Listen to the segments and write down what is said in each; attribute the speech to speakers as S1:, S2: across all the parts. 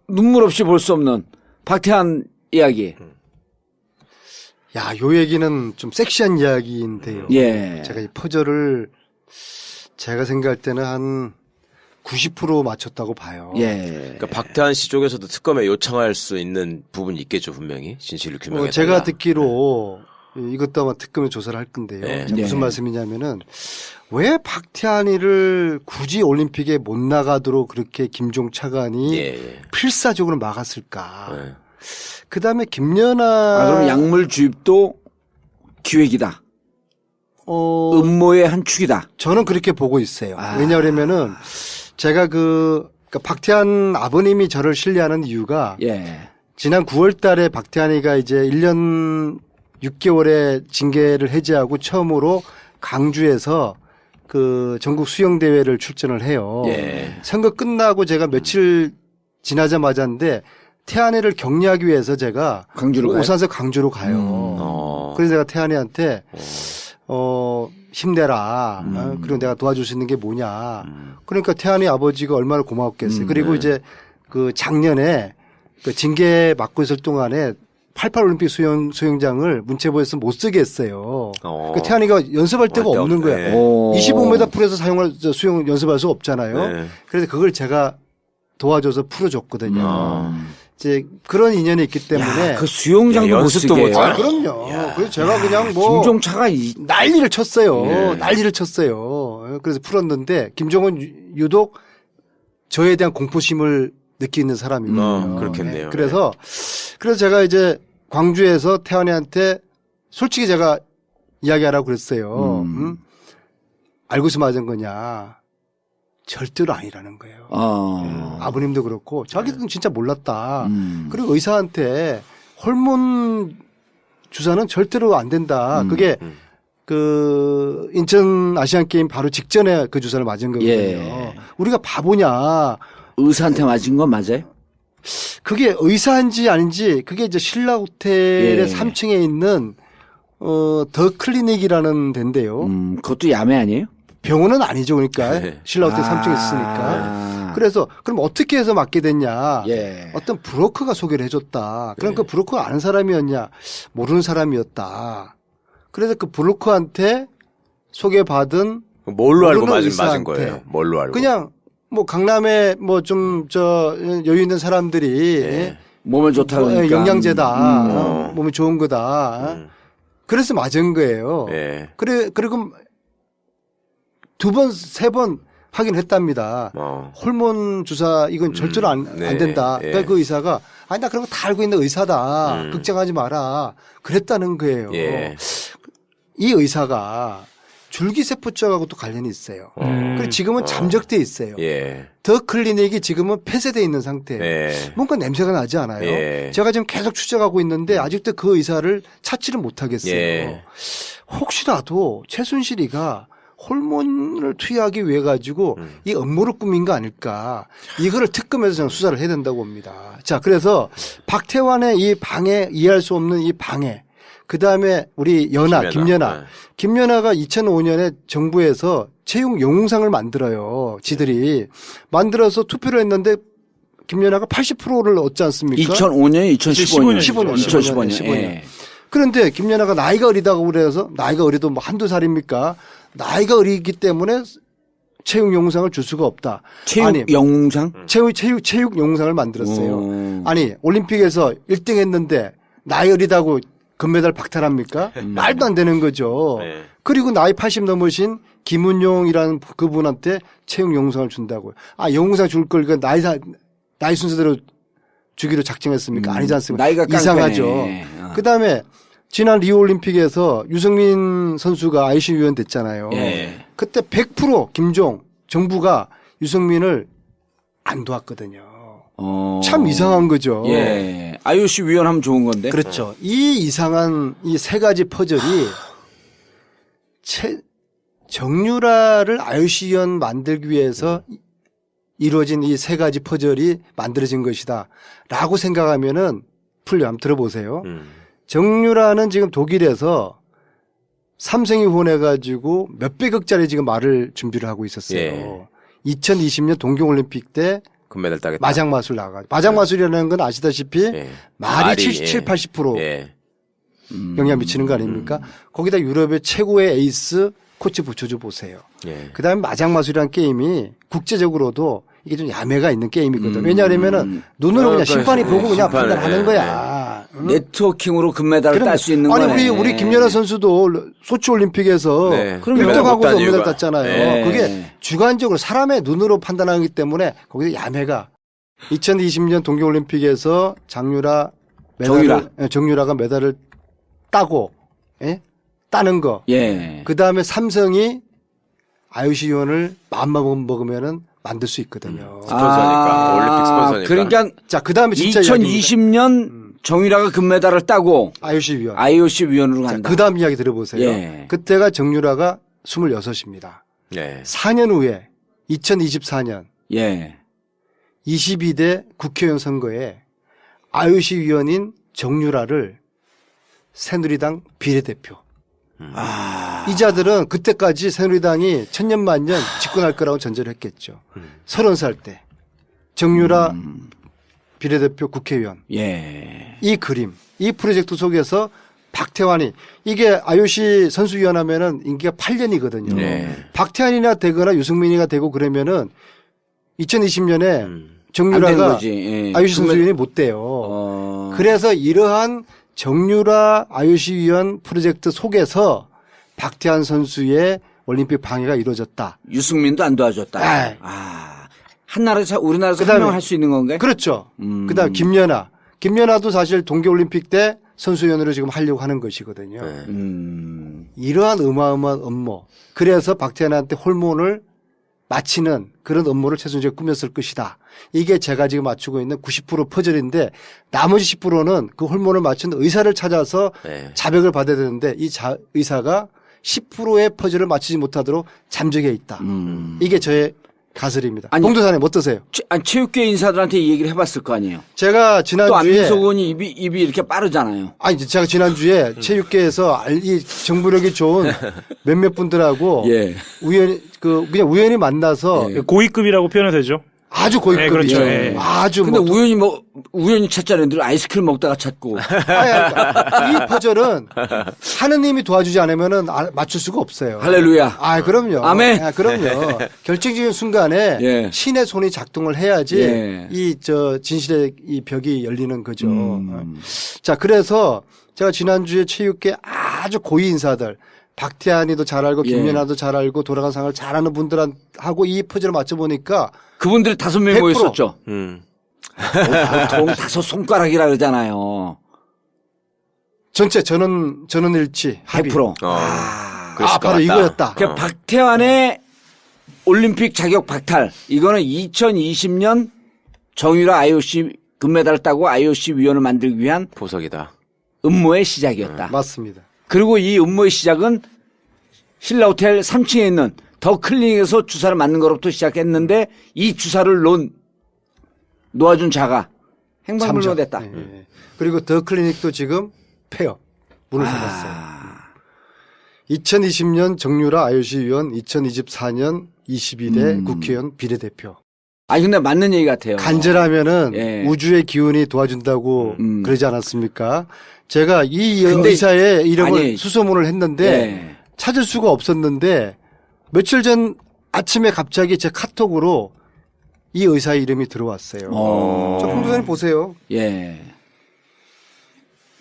S1: 눈물 없이 볼 수 없는 박태환 이야기.
S2: 야, 요 얘기는 좀 섹시한 이야기인데요.
S1: 예.
S2: 제가 이 퍼즐을 제가 생각할 때는 한 90% 맞췄다고 봐요.
S1: 예.
S3: 그러니까 박태환 씨 쪽에서도 특검에 요청할 수 있는 부분이 있겠죠, 분명히. 진실을 규명해.
S2: 제가 듣기로 이것도 아마 특검에 조사를 할 건데요.
S3: 네.
S2: 자, 무슨 말씀이냐면은 왜 박태환이를 굳이 올림픽에 못 나가도록 그렇게 김종 차관이 필사적으로 막았을까.
S3: 네.
S2: 그다음에 김연아.
S1: 그럼 약물 주입도 기획이다. 음모의 한 축이다.
S2: 저는 그렇게 보고 있어요. 왜냐하면은 제가 그러니까 박태환 아버님이 저를 신뢰하는 이유가 지난 9월 달에 박태환이가 이제 1년 6개월의 징계를 해제하고 처음으로 강주에서 그 전국 수영대회를 출전을 해요. 선거 끝나고 제가 며칠 지나자마자인데 태안이를 격려하기 위해서 제가 오산에서 강주로 가요. 그래서 제가 태안이한테 힘내라. 그리고 내가 도와줄 수 있는 게 뭐냐. 그러니까 태안이 아버지가 얼마나 고마웠겠어요. 그리고 이제 그 작년에 그 징계 맡고 있을 동안에 88 올림픽 수영장을 문체부에서 못 쓰게 했어요. 그 태안이가 연습할 데가 없는 거야. 25m 풀에서 수영 연습할 수 없잖아요. 그래서 그걸 제가 도와줘서 풀어줬거든요. 이제 그런 인연이 있기 때문에
S1: 그 수영장도
S3: 연습도 못
S2: 아, 그럼요. 그래서 제가 그냥 뭐
S1: 김종차가
S2: 난리를 쳤어요. 난리를 쳤어요. 그래서 풀었는데 김종은 유독 저에 대한 공포심을 느끼는 사람이거든요.
S3: 그렇겠네요.
S2: 그래서 제가 이제 광주에서 태환이한테 솔직히 제가 이야기하라고 그랬어요. 알고서 맞은 거냐? 절대로 아니라는 거예요. 아버님도 그렇고 자기도 진짜 몰랐다. 그리고 의사한테 호르몬 주사는 절대로 안 된다. 그게 그 인천 아시안 게임 바로 직전에 그 주사를 맞은 거거든요. 우리가 바보냐?
S1: 의사한테 맞은 건 맞아요?
S2: 그게 의사인지 아닌지 그게 이제 신라 호텔의 3층에 있는 더 클리닉이라는 데인데요.
S1: 그것도 야매 아니에요?
S2: 병원은 아니죠. 그러니까 신라 호텔 3층에 있으니까. 그래서 그럼 어떻게 해서 맞게 됐냐. 어떤 브로커가 소개를 해줬다. 그럼 그 브로커가 아는 사람이었냐. 모르는 사람이었다. 그래서 그 브로커한테 소개받은
S3: 뭘로 알고 맞은 거예요? 뭘로 알고?
S2: 그냥 뭐 강남에 뭐 좀 여유 있는 사람들이
S1: 몸에 좋다 그러니까
S2: 영양제다. 몸이 좋은 거다. 그래서 맞은 거예요. 그리고 2번, 3번 하긴 했답니다. 호르몬 주사 이건 절대로 안 된다. 그러니까 그 의사가 아니 나 그런 거 다 알고 있는 의사다. 걱정하지 마라. 그랬다는 거예요. 이 의사가 줄기세포증하고도 관련이 있어요. 그리고 지금은 잠적돼 있어요. 더 클리닉이 지금은 폐쇄돼 있는 상태예요. 뭔가 냄새가 나지 않아요. 제가 지금 계속 추적하고 있는데 아직도 그 의사를 찾지를 못하겠어요. 혹시라도 최순실이가 호르몬을 투여하기 위해 가지고 이 음모를 꾸민 거 아닐까. 이거를 특검에서 저는 수사를 해야 된다고 봅니다. 자, 그래서 박태환의 이 방해, 이해할 수 없는 이 방해. 그 다음에 우리 김연아. 김연아가 2005년에 정부에서 채용 영웅상을 만들어요. 지들이. 만들어서 투표를 했는데 김연아가 80%를 얻지 않습니까?
S1: 2005년, 2015년.
S2: 2015년. 그런데 김연아가 나이가 어리다고 그래서 나이가 어리도 뭐 한두 살입니까? 나이가 어리기 때문에 체육 영웅상을 줄 수가 없다.
S1: 영웅상?
S2: 체육 영웅상을 만들었어요. 아니 올림픽에서 1등 했는데 나이 어리다고 금메달 박탈합니까? 말도 안 되는 거죠. 그리고 나이 80 넘으신 김은용이라는 그분한테 체육 영웅상을 준다고요. 영웅상 줄 걸 나이 순서대로 주기로 작정했습니까? 아니지 않습니까?
S1: 나이가
S2: 이상하죠. 그다음에 지난 리우올림픽에서 유승민 선수가 ICU 위원 됐잖아요. 그때 100% 김종 정부가 유승민을 안 도왔거든요. 참 이상한 거죠.
S1: IOC 위원하면 좋은 건데.
S2: 그렇죠. 이 이상한 이 세 가지 퍼즐이 정유라를 IOC 위원 만들기 위해서 이루어진 이 세 가지 퍼즐이 만들어진 것이다. 라고 생각하면은 풀려. 한번 들어보세요. 정유라는 지금 독일에서 삼성이 후원해가지고 몇백억짜리 지금 말을 준비를 하고 있었어요. 2020년 동계올림픽 때
S3: 금메달 따겠다.
S2: 마장마술 나가. 마장마술이라는 건 아시다시피
S3: 예.
S2: 말이 77, 80%
S3: 예.
S2: 영향 미치는 거 아닙니까? 거기다 유럽의 최고의 에이스 코치 붙여줘 보세요.
S3: 예.
S2: 그다음에 마장마술이라는 게임이 국제적으로도 이게 좀 야매가 있는 게임이거든. 왜냐하면은 눈으로 그냥 심판이 보고 그냥
S3: 심판을,
S2: 판단하는
S3: 예,
S2: 거야. 응?
S1: 네트워킹으로 금메달을 딸 수 있는
S2: 아니
S1: 거네.
S2: 우리 김연아 선수도 소치 올림픽에서
S3: 네.
S1: 그럼
S2: 1등하고도
S3: 금메달
S2: 금메달
S3: 이유가.
S2: 땄잖아요.
S1: 네.
S2: 그게 주관적으로 사람의 눈으로 판단하기 때문에 거기서 야매가 2020년 동계올림픽에서 정유라가 메달을 따고 예? 따는 거.
S1: 예.
S2: 그 다음에 삼성이 IOC 위원을 마음만 먹으면은 만들 수 있거든요.
S3: 스폰서니까. 올림픽 스폰서니까.
S1: 그러니까
S2: 자, 그 다음에 진짜
S1: 2020년 정유라가 금메달을 따고
S2: IOC 위원.
S1: IOC 위원으로 간다.
S2: 그 다음 이야기 들어보세요.
S1: 예.
S2: 그때가 정유라가 26입니다.
S3: 예.
S2: 4년 후에 2024년
S1: 예.
S2: 22대 국회의원 선거에 IOC 위원인 정유라를 새누리당 비례대표. 이 자들은 그때까지 새누리당이 천년만년 집권할 거라고 전제를 했겠죠. 30살 때 정유라 비례대표 국회의원.
S1: 예.
S2: 이 그림, 이 프로젝트 속에서 박태환이 이게 IOC 선수위원 하면은 임기가 8년이거든요.
S3: 네.
S2: 박태환이나 되거나 유승민이가 되고 그러면은 2020년에
S1: 안 되는
S2: 정유라가
S1: 거지. 예.
S2: IOC 선수위원이 못 돼요. 그래서 이러한 정유라 IOC 위원 프로젝트 속에서 박태환 선수의 올림픽 방해가 이루어졌다.
S1: 유승민도 안 도와줬다.
S2: 네.
S1: 한나라에서 우리나라에서
S2: 그다음에-
S1: 한명할 수 있는 건가요?
S2: 그렇죠. 그다음 김연아도 사실 동계올림픽 때 선수위원으로 지금 하려고 하는 것이거든요.
S3: 네.
S2: 이러한 어마어마한 업무. 그래서 박태환한테 호르몬을 맞히는 그런 업무를 최순실이 꾸몄을 것이다. 이게 제가 지금 맞추고 있는 90% 퍼즐인데 나머지 10%는 그 호르몬을 맞춘 의사를 찾아서
S3: 네.
S2: 자백을 받아야 되는데 이 의사가 10%의 퍼즐을 맞추지 못하도록 잠적해 있다. 이게 저의 가설입니다.
S1: 아니,
S2: 봉도사님 어떠세요?
S1: 체육계 인사들한테 이 얘기를 해봤을 거 아니에요.
S2: 제가
S1: 또
S2: 지난주에
S1: 안민석 의원이 입이 이렇게 빠르잖아요.
S2: 아니 제가 지난주에 체육계에서 이 정부력이 좋은 몇몇 분들하고
S1: 예.
S2: 그냥 우연히 만나서
S4: 고위급이라고 표현이 되죠.
S2: 아주 고위급이죠.
S4: 그렇죠. 예.
S2: 아주
S1: 근데
S2: 뭐
S1: 우연히 찾잖아요. 늘 아이스크림 먹다가 찾고.
S2: 이 퍼즐은 하느님이 도와주지 않으면은 맞출 수가 없어요.
S1: 할렐루야.
S2: 그럼요.
S1: 아멘.
S2: 그럼요. 결정적인 순간에
S1: 예.
S2: 신의 손이 작동을 해야지
S1: 예.
S2: 진실의 이 벽이 열리는 거죠. 자, 그래서 제가 지난주에 체육계 아주 고위 인사들 박태환이도 잘 알고
S1: 예.
S2: 김연아도 잘 알고 돌아간 상을 잘하는 분들하고 이 퍼즐을 맞춰보니까
S1: 그분들이 5명
S2: 100%.
S1: 모였었죠.
S3: 음.
S1: 보통 5 손가락이라 그러잖아요.
S2: 전체 전원 일치 합의.
S1: 100%.
S3: 그랬을 것
S2: 바로
S3: 같다.
S2: 이거였다.
S1: 그 박태환의 올림픽 자격 박탈. 이거는 2020년 정유라 IOC 금메달을 따고 IOC 위원을 만들기 위한
S3: 보석이다.
S1: 음모의 시작이었다.
S2: 맞습니다.
S1: 그리고 이 음모의 시작은 신라 호텔 3층에 있는 더 클리닉에서 주사를 맞는 거로부터 시작했는데 이 주사를 놓아준 자가 행방불명됐다.
S2: 예. 그리고 더 클리닉도 지금 폐업 문을 닫았어요. 2020년 정유라 IOC 위원, 2024년 22대 국회의원 비례대표.
S1: 아니 근데 맞는 얘기 같아요.
S2: 간절하면은
S1: 예.
S2: 우주의 기운이 도와준다고 그러지 않았습니까? 제가 이
S1: 근데
S2: 의사의 이름을
S1: 아니,
S2: 수소문을 했는데
S1: 예.
S2: 찾을 수가 없었는데 며칠 전 아침에 갑자기 제 카톡으로 이 의사의 이름이 들어왔어요. 저 홍도사님 보세요.
S1: 예.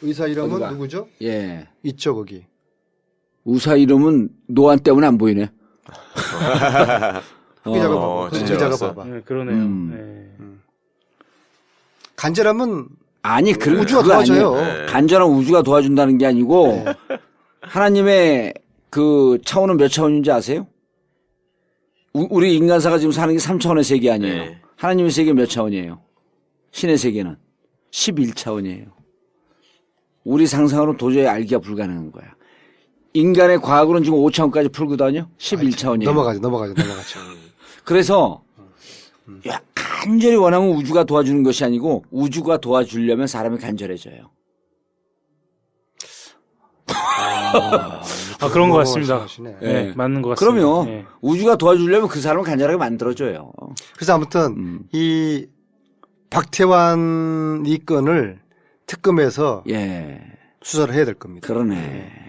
S2: 의사 이름은
S1: 어디가?
S2: 누구죠?
S1: 예.
S2: 있죠 거기.
S1: 우사 이름은 노안 때문에 안 보이네.
S2: 기자가 봐봐.
S3: 진짜
S2: 기자가
S3: 왔어.
S2: 봐봐.
S4: 네, 그러네요.
S2: 간절하면
S1: 아니
S2: 우주가
S1: 그거 아니에요.
S2: 도와줘요.
S1: 간절한 우주가 도와준다는 게 아니고 하나님의 그 차원은 몇 차원인지 아세요? 우리 인간사가 지금 사는 게 3차원의 세계 아니에요.
S3: 네.
S1: 하나님의 세계 몇 차원이에요? 신의 세계는 11차원이에요. 우리 상상으로 도저히 알기가 불가능한 거야. 인간의 과학으로는 지금 5차원까지 풀거든요. 11차원이에요.
S2: 넘어가죠.
S1: 그래서 간절히 원하면 우주가 도와주는 것이 아니고 우주가 도와주려면 사람이 간절해져요.
S4: 그런 것 같습니다.
S2: 하시네.
S4: 네, 맞는 것 같습니다.
S1: 그럼요.
S4: 네.
S1: 우주가 도와주려면 그 사람을 간절하게 만들어줘요.
S2: 그래서 아무튼 이 박태환 이 건을 특검에서
S1: 예.
S2: 수사를 해야 될 겁니다.
S1: 그러네.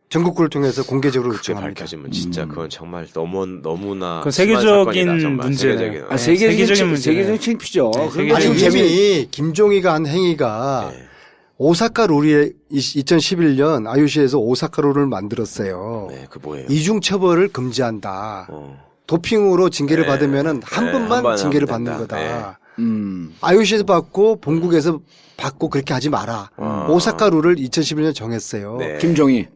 S2: 전국구를 통해서 공개적으로
S3: 그게
S2: 요청합니다.
S3: 밝혀지면 진짜 그건 정말 너무나
S4: 그건
S3: 심한
S4: 세계적인
S3: 사건이다, 정말.
S4: 문제네요.
S3: 세계적인.
S1: 아,
S4: 네, 세계적인 문제네.
S1: 세계적인 창피죠.
S4: 네,
S1: 그러니까
S2: 아니,
S4: 세계적인
S1: 지금
S2: 이미 김종희가 한 행위가
S3: 네.
S2: 오사카 룰이 2011년 IOC에서 오사카 룰을 만들었어요.
S3: 네, 그 뭐예요?
S2: 이중 처벌을 금지한다.
S3: 어.
S2: 도핑으로 징계를
S3: 네.
S2: 받으면은 한
S3: 네,
S2: 번만
S3: 한 번
S2: 징계를
S3: 하면
S2: 받는
S3: 된다.
S2: 거다. IOC에서 받고 본국에서 받고 그렇게 하지 마라. 오사카 룰을 2011년 정했어요.
S3: 네.
S1: 김종희.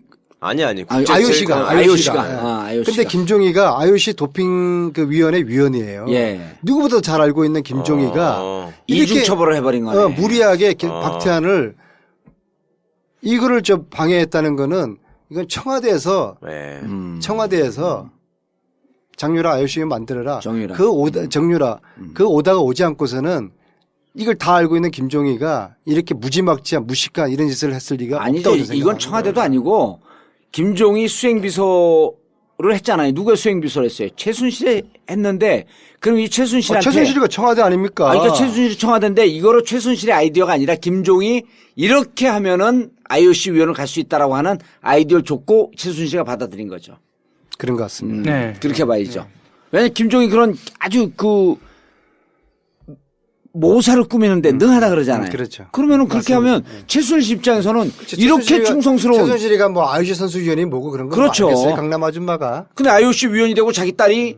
S3: 아니
S2: IOC가.
S1: IOC가.
S2: 근데 김종희가 IOC 도핑 그 위원회 위원이에요.
S1: 예.
S2: 누구보다 잘 알고 있는 김종희가
S1: 이중
S2: 이렇게
S1: 처벌을 해버린 거네.
S2: 무리하게 박태환을 이거를 방해했다는 거는 이건 청와대에서
S3: 네.
S2: 청와대에서 장유라 IOC 만들어라.
S1: 정유라.
S2: 정유라 그 오다가 오지 않고서는 이걸 다 알고 있는 김종희가 이렇게 무지막지한 무식한 이런 짓을 했을 리가
S1: 아니죠.
S2: 없다고
S1: 이건
S2: 생각합니다.
S1: 청와대도 아니고 김종희 수행비서를 했잖아요. 누가 수행비서를 했어요? 최순실이 했는데 그럼 이 최순실한테
S2: 최순실이가 청와대 아닙니까?
S1: 그러니까 최순실이 청와대인데 이거로 최순실의 아이디어가 아니라 김종희 이렇게 하면은 IOC 위원을 갈 수 있다라고 하는 아이디어를 줬고 최순실이가 받아들인 거죠.
S2: 그런 것 같습니다.
S4: 네.
S1: 그렇게 봐야죠. 왜냐하면 김종희 그런 아주 그 모사를 꾸미는데 능하다 그러잖아요.
S2: 그렇죠.
S1: 그러면은 그렇게 하면 최순실 입장에서는 이렇게 충성스러운.
S2: 최순실이가 뭐 IOC 선수위원이 뭐고 그런 거
S1: 그렇죠.
S2: 알겠어요. 강남 아줌마가.
S1: 근데 IOC 위원이 되고 자기 딸이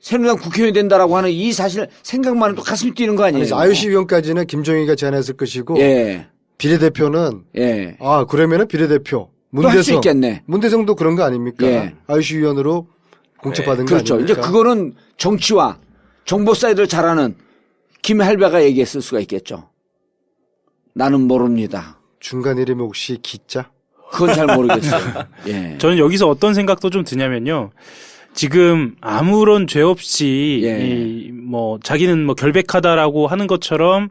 S1: 새누리당 국회의원이 된다라고 하는 이 사실 생각만 해도 가슴이 뛰는 거 아니에요?
S2: IOC 위원까지는 김종희가 제안했을 것이고
S1: 예.
S2: 비례대표는
S1: 예.
S2: 그러면은 비례대표
S1: 또 할 수 있겠네.
S2: 문대성도 그런 거 아닙니까?
S1: 예.
S2: IOC 위원으로 공천받은 거
S1: 그렇죠.
S2: 아닙니까?
S1: 이제 그거는 정치와 정보 사이드를 잘하는 김할배가 얘기했을 수가 있겠죠. 나는 모릅니다.
S2: 중간 이름이 혹시 기자?
S1: 그건 잘 모르겠어요. 예.
S4: 저는 여기서 어떤 생각도 좀 드냐면요. 지금 아무런 죄 없이
S1: 예.
S4: 뭐 자기는 뭐 결백하다라고 하는 것처럼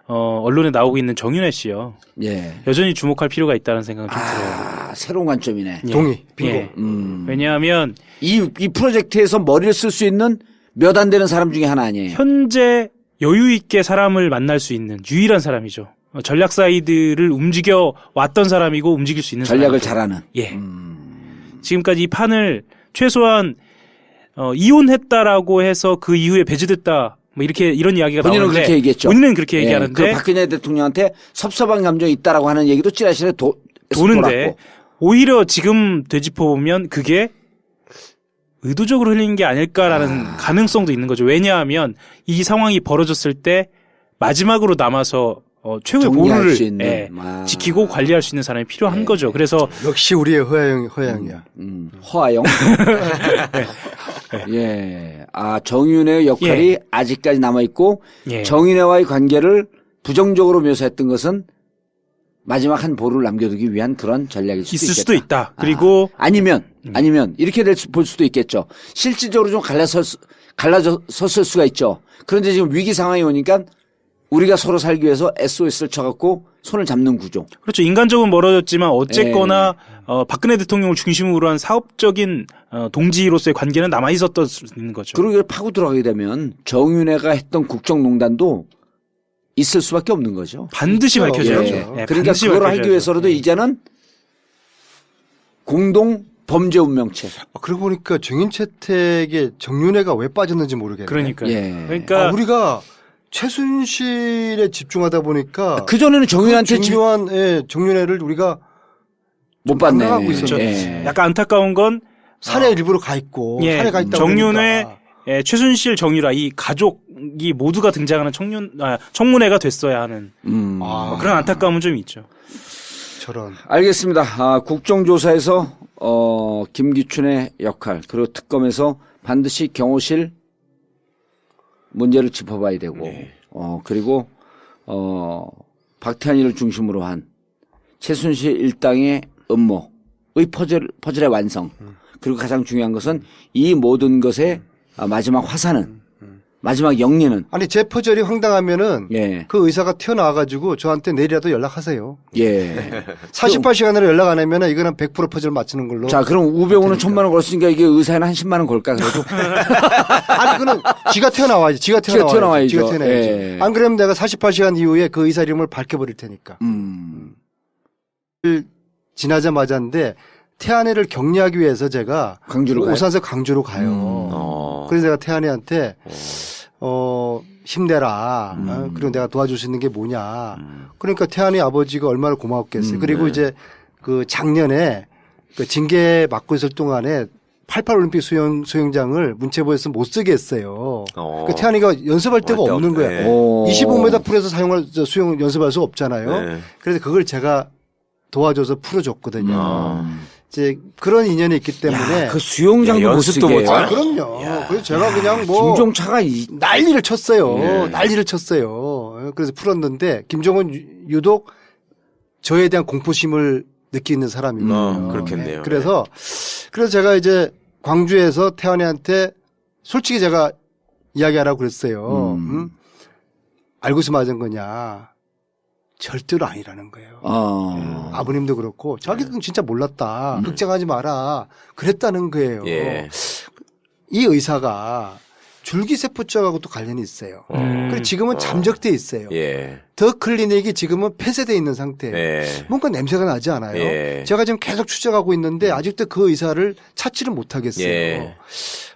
S4: 언론에 나오고 있는 정윤회 씨요.
S1: 예.
S4: 여전히 주목할 필요가 있다는 생각은 좀 들어요.
S1: 새로운 관점이네.
S4: 예.
S2: 동의. 빙고.
S4: 예. 왜냐하면
S1: 이 프로젝트에서 머리를 쓸 수 있는 몇 안 되는 사람 중에 하나 아니에요.
S4: 현재 여유 있게 사람을 만날 수 있는 유일한 사람이죠. 전략 사이드를 움직여 왔던 사람이고 움직일 수 있는
S1: 전략을
S4: 사람이죠.
S1: 잘하는.
S4: 예. 지금까지 이 판을 최소한 이혼했다라고 해서 그 이후에 배제됐다. 뭐 이런 이야기가
S1: 본인은
S4: 나오는데
S1: 그렇게 얘기했죠.
S4: 본인은 그렇게
S1: 예,
S4: 얘기하는데
S1: 그 박근혜 대통령한테 섭섭한 감정이 있다라고 하는 얘기도 찌라시에
S4: 도는데
S1: 돌았고.
S4: 오히려 지금 되짚어 보면 그게 의도적으로 흘린 게 아닐까라는 가능성도 있는 거죠. 왜냐하면 이 상황이 벌어졌을 때 마지막으로 남아서 최후의
S1: 정리할
S4: 보루를
S1: 수 있는.
S4: 예, 지키고 관리할 수 있는 사람이 필요한 거죠. 그래서
S2: 역시 우리의 허양이야.
S1: 허아영. 예. 정윤회의 역할이
S4: 예.
S1: 아직까지 남아있고
S4: 예.
S1: 정윤회와의 관계를 부정적으로 묘사했던 것은 마지막 한 보루를 남겨두기 위한 그런 전략일 수도
S4: 있을
S1: 있겠다.
S4: 수도 있다. 그리고
S1: 아니면 이렇게 볼 수도 있겠죠. 실질적으로 좀 갈라졌을 수가 있죠. 그런데 지금 위기 상황이 오니까 우리가 서로 살기 위해서 SOS를 쳐갖고 손을 잡는 구조.
S4: 그렇죠. 인간적으은 멀어졌지만 어쨌거나 박근혜 대통령을 중심으로 한 사업적인 동지로서의 관계는 남아 있었던 수 있는 거죠.
S1: 그리고 이걸 파고 들어가게 되면 정윤회가 했던 국정농단도 있을 수밖에 없는 거죠.
S4: 반드시 밝혀져야죠.
S1: 예.
S4: 예,
S1: 그러니까
S4: 반드시
S1: 그걸 하기
S4: 밝혀져야죠.
S1: 위해서라도
S4: 예.
S1: 이제는 공동 범죄 운명체.
S2: 그러고 보니까 정인채택에 정윤회가 왜 빠졌는지 모르겠네.
S4: 그러니까요.
S1: 예.
S4: 그러니까
S2: 우리가 최순실에 집중하다 보니까
S1: 그 전에는 정윤한테
S2: 중요한 정윤회를 우리가
S1: 못 봤네.
S2: 방황하고 있었죠.
S1: 예.
S4: 약간 안타까운 건
S2: 산에 일부러 가 있고
S4: 예,
S2: 산에 가 있다고
S4: 정윤회,
S2: 그러니까.
S4: 예, 최순실, 정유라 이 가족이 모두가 등장하는 청문회가 됐어야 하는 뭐 그런 안타까움은 좀 있죠.
S2: 저런.
S1: 알겠습니다. 국정조사에서 김기춘의 역할 그리고 특검에서 반드시 경호실 문제를 짚어봐야 되고 그리고 박태환이를 중심으로 한 최순실 일당의 음모의 퍼즐의 완성 그리고 가장 중요한 것은 이 모든 것의 마지막 화살은 마지막 영리는.
S2: 아니 제 퍼즐이 황당하면은
S1: 예.
S2: 그 의사가 튀어나와가지고 저한테 내일이라도 연락하세요.
S1: 예.
S2: 48시간으로 연락 안 하면은 이거는 100% 퍼즐 맞추는 걸로.
S1: 자, 그럼 우병우는 1,000만 원 걸었으니까 이게 의사는 한 10만 원 걸까 그래도?
S2: 아니 그는 지가 튀어나와야지. 지가 튀어나와야지.
S1: 지가 튀어나와야죠.
S2: 튀어나와야지.
S1: 예.
S2: 안 그러면 내가 48시간 이후에 그 의사 이름을 밝혀버릴 테니까. 지나자마자인데 태안이를 격리하기 위해서 제가
S1: 광주로 가요?
S2: 오산에서 강주로 가요. 그래서 내가 태안이한테 힘내라. 그리고 내가 도와줄 수 있는 게 뭐냐. 그러니까 태안이 아버지가 얼마나 고마웠겠어요. 그리고 이제 그 작년에 그 징계 맡고 있을 동안에 88 올림픽 수영장을 문체부에서 못 쓰게 했어요. 그러니까 태안이가 연습할 데가 없는 거야.
S3: 네.
S2: 25m 풀에서 수영 연습할 수 없잖아요.
S3: 네.
S2: 그래서 그걸 제가 도와줘서 풀어줬거든요. 이제 그런 인연이 있기 때문에.
S1: 야, 그 수영장도 못
S3: 연습도
S1: 쓰게.
S3: 못
S2: 아, 그럼요. 그래서 제가 그냥 뭐.
S1: 김종차가
S2: 난리를 쳤어요.
S3: 예.
S2: 난리를 쳤어요. 그래서 풀었는데 김종은 유독 저에 대한 공포심을 느끼는 사람이거든요.
S3: 그렇겠네요.
S2: 그래서 제가 이제 광주에서 태환이한테 솔직히 제가 이야기하라고 그랬어요. 알고서 맞은 거냐. 절대로 아니라는 거예요. 아버님도 그렇고 자기는 진짜 몰랐다. 걱정하지 마라. 그랬다는 거예요.
S3: 예.
S2: 이 의사가 줄기세포증하고도 관련이 있어요. 그리고 지금은 잠적돼 있어요.
S3: 예.
S2: 더 클리닉이 지금은 폐쇄돼 있는 상태예요.
S3: 예.
S2: 뭔가 냄새가 나지 않아요?
S3: 예.
S2: 제가 지금 계속 추적하고 있는데 아직도 그 의사를 찾지를 못하겠어요.
S3: 예.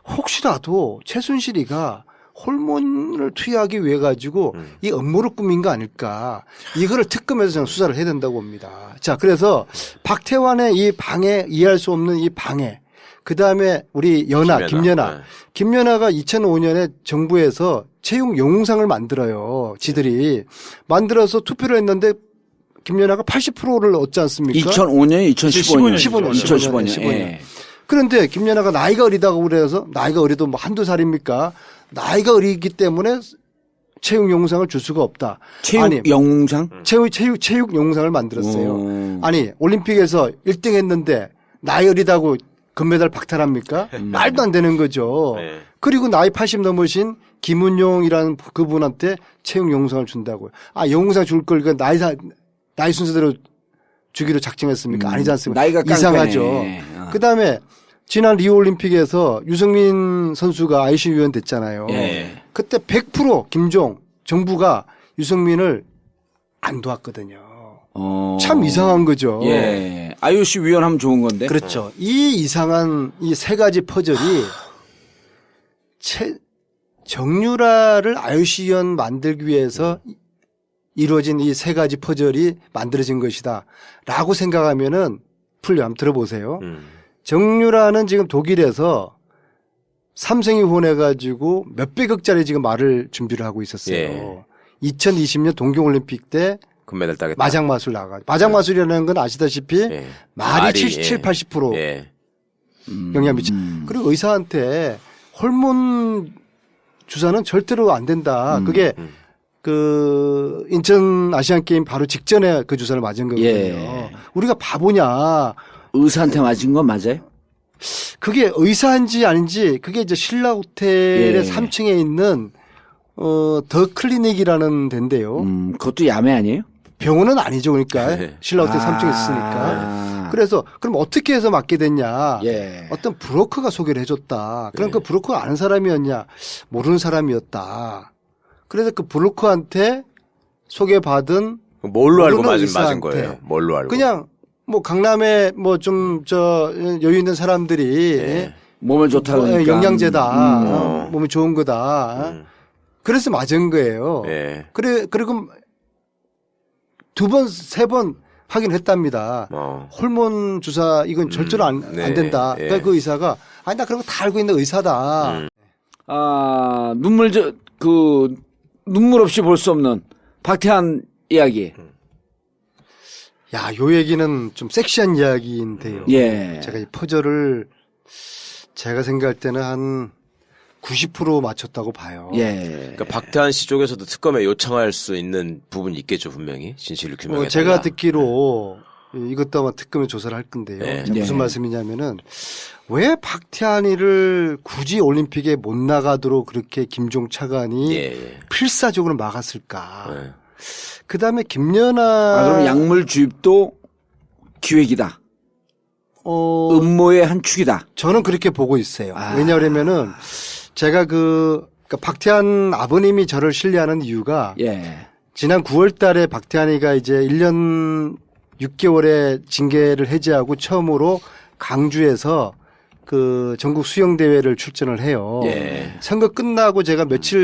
S2: 혹시라도 최순실이가 호르몬을 투여하기 위해 가지고 이 음모를 꾸민 거 아닐까. 이거를 특검에서 저는 수사를 해야 된다고 봅니다. 자, 그래서 박태환의 이 방해, 이해할 수 없는 이 방해. 그 다음에 우리 김연아.
S3: 네.
S2: 김연아가 2005년에 정부에서 채용 영웅상을 만들어요. 지들이. 만들어서 투표를 했는데 김연아가 80%를 얻지 않습니까?
S1: 2005년, 2015년.
S2: 2015년.
S1: 예.
S2: 그런데 김연아가 나이가 어리다고 그래서 나이가 어리도 뭐 한두 살입니까? 나이가 어리기 때문에 체육 영상을 줄 수가 없다.
S1: 체육 영웅상?
S2: 체육 영상을 만들었어요. 아니 올림픽에서 1등 했는데 나이 어리다고 금메달 박탈합니까? 말도 안 되는 거죠.
S3: 네.
S2: 그리고 나이 80 넘으신 김은용이라는 그분한테 체육 영상을 준다고요. 아 영상 줄 걸 그 나이 순서대로 주기로 작정했습니까? 아니지 않습니까?
S1: 나이가
S2: 이상하죠. 그다음에 지난 리우 올림픽에서 유승민 선수가 ICU 위원 됐잖아요.
S1: 예.
S2: 그때 100% 김종 정부가 유승민을 안 도왔거든요. 참 이상한 거죠.
S1: 예. IOC 위원하면 좋은 건데.
S2: 그렇죠. 이 이상한 이 세 가지 퍼즐이 정유라를 IOC 위원 만들기 위해서 이루어진 이 세 가지 퍼즐이 만들어진 것이다. 라고 생각하면은 풀려. 한번 들어보세요. 정유라는 지금 독일에서 삼성이 후원해가지고 몇백억짜리 지금 말을 준비를 하고 있었어요.
S3: 예.
S2: 2020년 동경올림픽 때
S3: 금메달 따겠다.
S2: 마장마술 나가. 마장마술이라는 건 아시다시피
S3: 예.
S2: 말이 70, 80%
S3: 예.
S2: 영향 미치. 그리고 의사한테 호르몬 주사는 절대로 안 된다. 그게 그 인천 아시안 게임 바로 직전에 그 주사를 맞은 거거든요.
S1: 예.
S2: 우리가 바보냐.
S1: 의사한테 맞은 건 맞아요?
S2: 그게 의사인지 아닌지 그게 이제 신라 호텔의
S1: 예.
S2: 3층에 있는 더 클리닉이라는 데인데요.
S1: 그것도 야매 아니에요?
S2: 병원은 아니죠. 그러니까
S3: 네.
S2: 신라 호텔 3층에 있으니까. 그래서 그럼 어떻게 해서 맞게 됐냐.
S1: 예.
S2: 어떤 브로커가 소개를 해줬다. 그럼 그 브로커가 아는 사람이었냐. 모르는 사람이었다. 그래서 그 브로커한테 소개받은
S3: 뭘로 알고
S2: 모르는
S3: 맞은
S2: 의사한테
S3: 거예요? 뭘로 알고?
S2: 그냥 뭐 강남에 뭐 좀 여유 있는 사람들이
S3: 예.
S1: 몸에 좋다 그러니까.
S2: 영양제다. 몸이 좋은 거다. 그래서 맞은 거예요.
S3: 예.
S2: 그리고 두 번, 세 번 확인했답니다. 호르몬 주사 이건 절대로 안 된다.
S3: 예.
S2: 그러니까 그 의사가 아니 나 그런 거 다 알고 있는 의사다.
S1: 아, 눈물 없이 볼 수 없는 박태환 이야기.
S2: 야, 요 얘기는 좀 섹시한 이야기인데요.
S1: 예.
S2: 제가 이 퍼즐을 제가 생각할 때는 한 90% 맞췄다고 봐요.
S1: 예.
S3: 그러니까 박태환 씨 쪽에서도 특검에 요청할 수 있는 부분이 있겠죠, 분명히. 진실을 규명해.
S2: 제가 듣기로 이것도 아마 특검에 조사를 할 건데요.
S3: 네.
S2: 자, 무슨
S1: 네.
S2: 말씀이냐면은 왜 박태환이를 굳이 올림픽에 못 나가도록 그렇게 김종 차관이
S3: 예.
S2: 필사적으로 막았을까?
S3: 예.
S2: 그 다음에 김연아.
S1: 그럼 약물 주입도 기획이다. 음모의 한 축이다.
S2: 저는 그렇게 보고 있어요.
S1: 아.
S2: 왜냐하면은 제가 그러니까 박태환 아버님이 저를 신뢰하는 이유가
S1: 예.
S2: 지난 9월 달에 박태환이가 이제 1년 6개월의 징계를 해제하고 처음으로 강주에서 그 전국 수영대회를 출전을 해요.
S3: 예.
S2: 선거 끝나고 제가 며칠